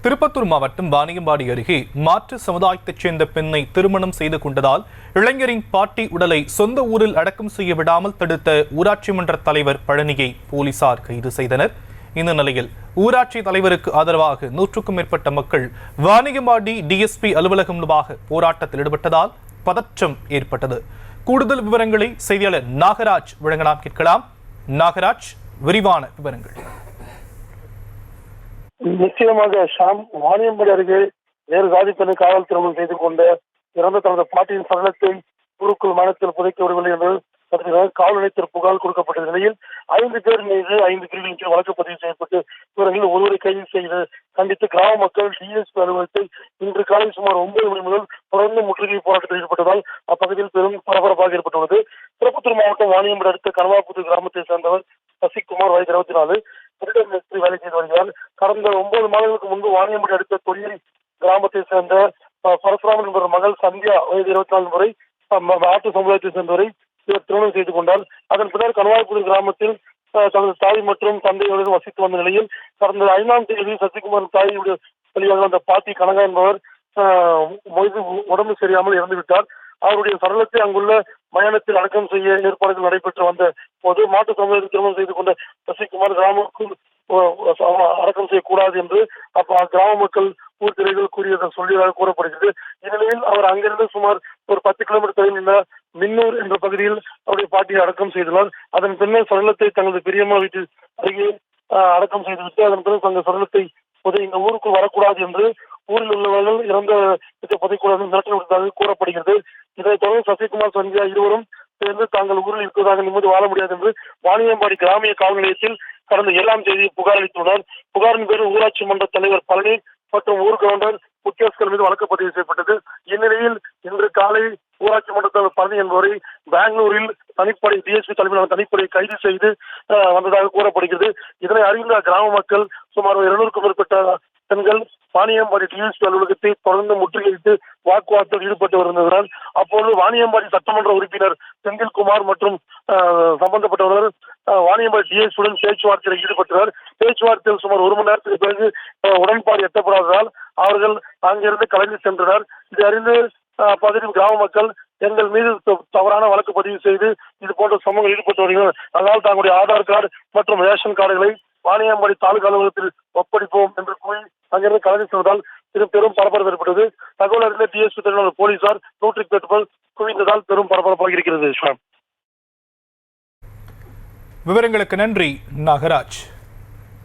திருப்பத்தூர் மாவட்டம் வாணியம்பாடி அருகே மாற்று சமுதாயத்தைச் சேர்ந்த பெண்ணை திருமணம் செய்து கொண்டதால் இளைஞரின் பாட்டி உடலை சொந்த ஊரில் அடக்கம் செய்ய விடாமல் தடுத்த ஊராட்சி மன்ற தலைவர் பழனியை போலீசார் கைது செய்தனர். இந்த நிலையில் ஊராட்சி தலைவருக்கு ஆதரவாக 100க்கும் மேற்பட்ட மக்கள் வாணியம்பாடி டிஎஸ்பி அலுவலகம் முன்பாக போராட்டத்தில் ஈடுபட்டதால் பதற்றம் ஏற்பட்டது. கூடுதல் விவரங்களை செய்தியாளர் நாகராஜ் வழங்கலாம். கேட்கலாம் நாகராஜ், விரிவான விவரங்கள். நிச்சயமாக ஷாம், வாணியம்பாடி அருகே வேறு ஜாதி பெண்ணை காவல் திருமணம் செய்து கொண்ட இறந்த தனது பாட்டியின் சடலத்தை ஊருக்குள் மனத்தில் புதைக்க விடவில்லை என்று காவல் நிலையத்தில் புகார் கொடுக்கப்பட்ட நிலையில் 5 பேர் மீது 5 பிரிவுகளின் கீழ் வழக்கு பதிவு செய்யப்பட்டு இவர்கள் ஒருவரை கைது செய்து கண்டித்து கிராம மக்கள் டிஎஸ்பி அலுவலகத்தை இன்று காலை சுமார் 9 மணி முதல் தொடர்ந்து முற்றுகை போராட்டத்தில் ஈடுபட்டதால் அப்பகுதியில் பெரும் பரபரப்பாக ஏற்பட்டுள்ளது. திருப்பத்தூர் மாவட்டம் வாணியம்பாடி அடுத்த கனவாபுத்தூர் கிராமத்தை சேர்ந்தவர் சசிகுமார், வயது 24, திருடன் மேஸ்திரி வேலை செய்து வருகிறார். கடந்த 9 மாதங்களுக்கு முன்பு வாணியம்பாடி அடுத்த தொழில் கிராமத்தை சேர்ந்த பரசுராமன் என்பவர் மகள் சந்தியா, வயது 24 முறை மாற்று சமுதாயத்தை சேர்ந்தவரை இவர் திருமணம் செய்து கொண்டார். அதன் பின்னர் கனவாபுத்தூர் கிராமத்தில் தனது தாய் மற்றும் தந்தையுடன் வசித்து வந்த நிலையில் கடந்த 5ஆம் தேதி சசிகுமார் தாயுடைய வழியாக வந்த பாட்டி கனகா என்பவர் உடம்பு சரியாமல் இறந்துவிட்டார். அவருடைய சடலத்தை அங்குள்ள மயானத்தில் அடக்கம் செய்ய ஏற்பாடுகள் நடைபெற்று வந்த போது மாட்டு சமுதாயத்தில் திருமணம் செய்து கொண்ட சசிகுமார் கிராமத்தில் அடக்கம் செய்யக்கூடாது என்று கிராம மக்கள் ஊர் திரைகள் கூறியதை சொல்லியதாக கூறப்படுகிறது. இந்நிலையில் அவர் அங்கிருந்து சுமார் ஒரு 10 கிலோமீட்டர் தொலைவில் உள்ள மின்னூர் என்ற பகுதியில் அவருடைய பாட்டியை அடக்கம் செய்துள்ளார். அதன் பின்னர் சடலத்தை தங்களது பெரியம்மா வீட்டில் அருகே அடக்கம் செய்துவிட்டு அதன் பிறகு தங்கள் சடலத்தை இந்த ஊருக்குள் வரக்கூடாது என்று ஊரில் உள்ளவர்கள் இறந்த புதைக்கூடாது மிரட்டல் விடுத்ததாக கூறப்படுகிறது. இதைத் தொடர்ந்து சசிகுமார், சந்தியா இருவரும் சேர்ந்து தாங்கள் ஊரில் இருப்பதாக நிம்மதி வாழ முடியாது என்று வாணியம்பாடி கிராமிய காவல் நிலையத்தில் கடந்த 7ஆம் தேதி புகார் அளித்துள்ளனர். புகாரின் பேரில் ஊராட்சி மன்ற தலைவர் பழனி மற்றும் ஊர் கவுண்டர் முக்கியஸ்தர் மீது வழக்கு பதிவு செய்யப்பட்டது. இந்நிலையில் இன்று காலை ஊராட்சி மன்ற தலைவர் பழனி என்பவரை பெங்களூரில் தனிப்படை டிஎஸ்பி தலைமையிலான தனிப்படை கைது செய்து வந்ததாக கூறப்படுகிறது. இதனை அறிந்த கிராம மக்கள் சுமார் 200க்கும் மேற்பட்ட பெண்கள் வாணியம்பாடி டிஎஸ்பி அலுவலகத்தை தொடர்ந்து முற்றுகையிட்டு வாக்குவாதத்தில் ஈடுபட்டு வருகின்றனர். அப்போது வாணியம்பாடி சட்டமன்ற உறுப்பினர் செந்தில்குமார் மற்றும் சம்பந்தப்பட்டவர்கள் வாணியம்பாடி டிஎஸ்பியுடன் பேச்சுவார்த்தையில் ஈடுபட்டனர். பேச்சுவார்த்தையில் சுமார் 1 மணி நேரத்துக்கு பிறகு உடன்பாடு எட்டப்படாததால் அவர்கள் அங்கிருந்து கலைந்து சென்றனர். இதை அறிந்து பகுதி கிராம மக்கள் எங்கள் மீது தவறான வழக்கு பதிவு செய்து இது போன்ற சம்பவங்கள் ஈடுபட்டு வருகின்றனர். அதனால் தங்களுடைய ஆதார் கார்டு மற்றும் ரேஷன் கார்டுகளை வாணியம்பாடி தாலுகா அலுவலகத்தில் ஒப்படைப்போம் என்று கூறி அங்கிருந்து கலந்து சென்றதால் பெரும் பரபரப்பு ஏற்பட்டது. தகவல் அறிந்த டிஎஸ்பி தலைவர் போலீசார் 100க்கு மேற்பட்ட குவிந்ததால் பெரும் பரபரப்பாக இருக்கிறது. விவரங்களுக்கு நன்றி நாகராஜ்.